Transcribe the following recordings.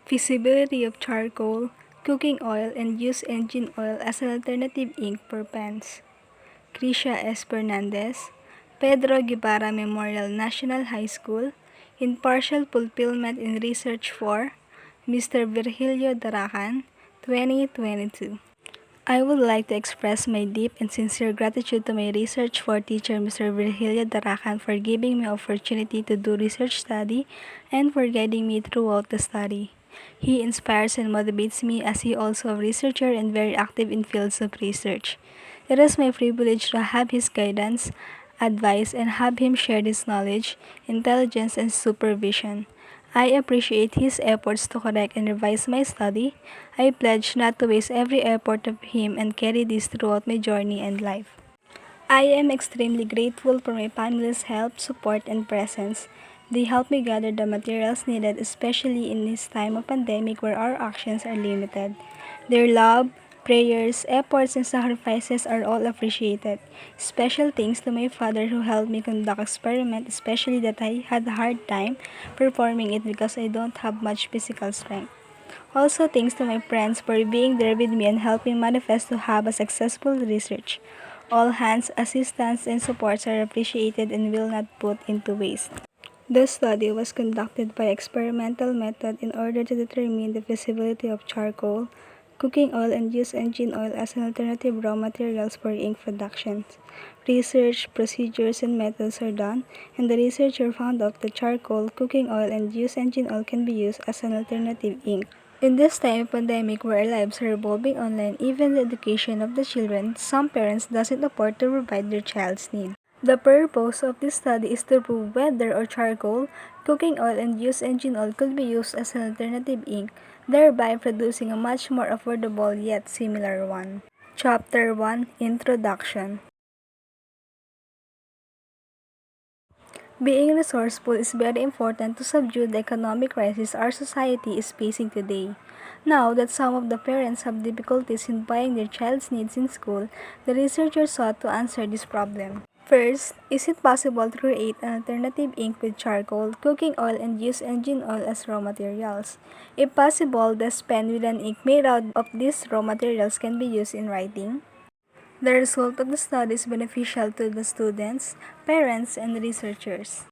Feasibility of charcoal, cooking oil, and used engine oil as an alternative ink for pens. Krisha S. Fernandez, Pedro Guevara Memorial National High School, in partial fulfillment in research for Mr. Virgilio Daracan, 2022. I would like to express my deep and sincere gratitude to my research for teacher Mr. Virgilio Daracan for giving me opportunity to do research study and for guiding me throughout the study. He inspires and motivates me as he also a researcher and very active in fields of research. It is my privilege to have his guidance, advice, and have him share his knowledge, intelligence, and supervision. I appreciate his efforts to correct and revise my study. I pledge not to waste every effort of him and carry this throughout my journey and life. I am extremely grateful for my family's help, support, and presence. They help me gather the materials needed, especially in this time of pandemic where our actions are limited. Their love, prayers, efforts, and sacrifices are all appreciated. Special thanks to my father who helped me conduct experiment, especially that I had a hard time performing it because I don't have much physical strength. Also, thanks to my friends for being there with me and helping manifest to have a successful research. All hands' assistance and supports are appreciated and will not put into waste. The study was conducted by experimental method in order to determine the feasibility of charcoal, cooking oil, and used engine oil as an alternative raw materials for ink production. Research, procedures, and methods are done, and the researcher found out that charcoal, cooking oil, and used engine oil can be used as an alternative ink. In this time of pandemic where our lives are evolving online, even the education of the children, some parents doesn't afford to provide their child's need. The purpose of this study is to prove whether or charcoal, cooking oil, and used engine oil could be used as an alternative ink, thereby producing a much more affordable yet similar one. Chapter 1 Introduction. Being resourceful is very important to subdue the economic crisis our society is facing today. Now that some of the parents have difficulties in buying their child's needs in school, the researchers sought to answer this problem. First, is it possible to create an alternative ink with charcoal, cooking oil, and used engine oil as raw materials? If possible, the pen with an ink made out of these raw materials can be used in writing. The result of the study is beneficial to the students, parents, and researchers.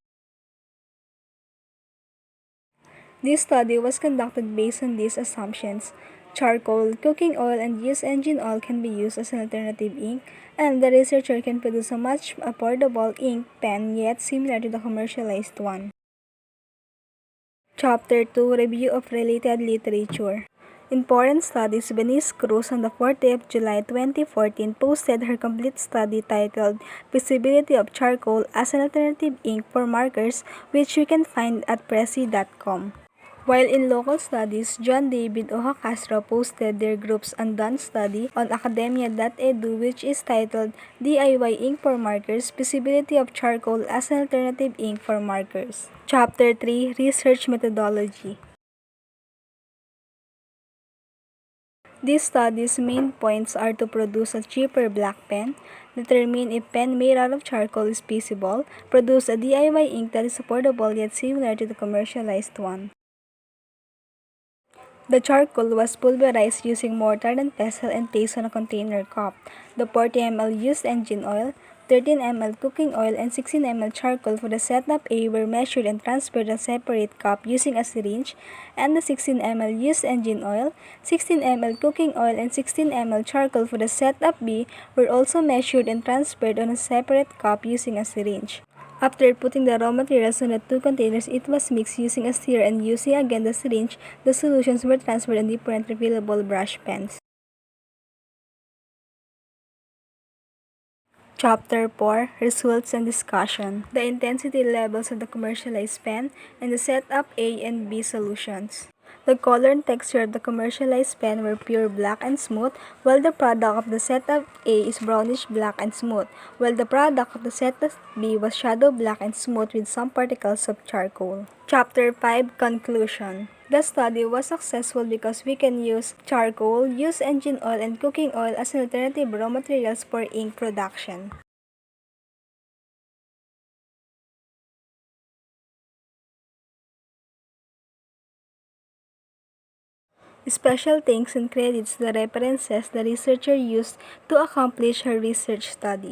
This study was conducted based on these assumptions. Charcoal, cooking oil, and used engine oil can be used as an alternative ink, and the researcher can produce a much affordable ink pen yet similar to the commercialized one. Chapter 2 Review of Related Literature. In foreign studies, Bernice Cruz on the 4th of July 2014 posted her complete study titled Feasibility of Charcoal as an Alternative Ink for Markers, which you can find at prezi.com. While in local studies, John David Oja Castro posted their group's undone study on academia.edu, which is titled DIY Ink for Markers, Feasibility of Charcoal as an Alternative Ink for Markers. Chapter 3 Research Methodology. These studies' main points are to produce a cheaper black pen, determine if pen made out of charcoal is feasible, produce a DIY ink that is affordable yet similar to the commercialized one. The charcoal was pulverized using mortar and pestle and placed on a container cup. The 40 ml used engine oil, 13 ml cooking oil, and 16 ml charcoal for the setup A were measured and transferred to a separate cup using a syringe, and the 16 ml used engine oil, 16 ml cooking oil, and 16 ml charcoal for the setup B were also measured and transferred on a separate cup using a syringe. After putting the raw materials on the two containers, it was mixed using a stirrer, and using again the syringe, the solutions were transferred on different refillable brush pens. Chapter 4 Results and Discussion. The intensity levels of the commercialized pen and the setup A and B solutions. The color and texture of the commercialized pen were pure black and smooth, while the product of the setup A is brownish black and smooth, while the product of the setup B was shadow black and smooth with some particles of charcoal. Chapter 5 Conclusion. The study was successful because we can use charcoal, used engine oil, and cooking oil as alternative raw materials for ink production. Special thanks and credits the references the researcher used to accomplish her research study.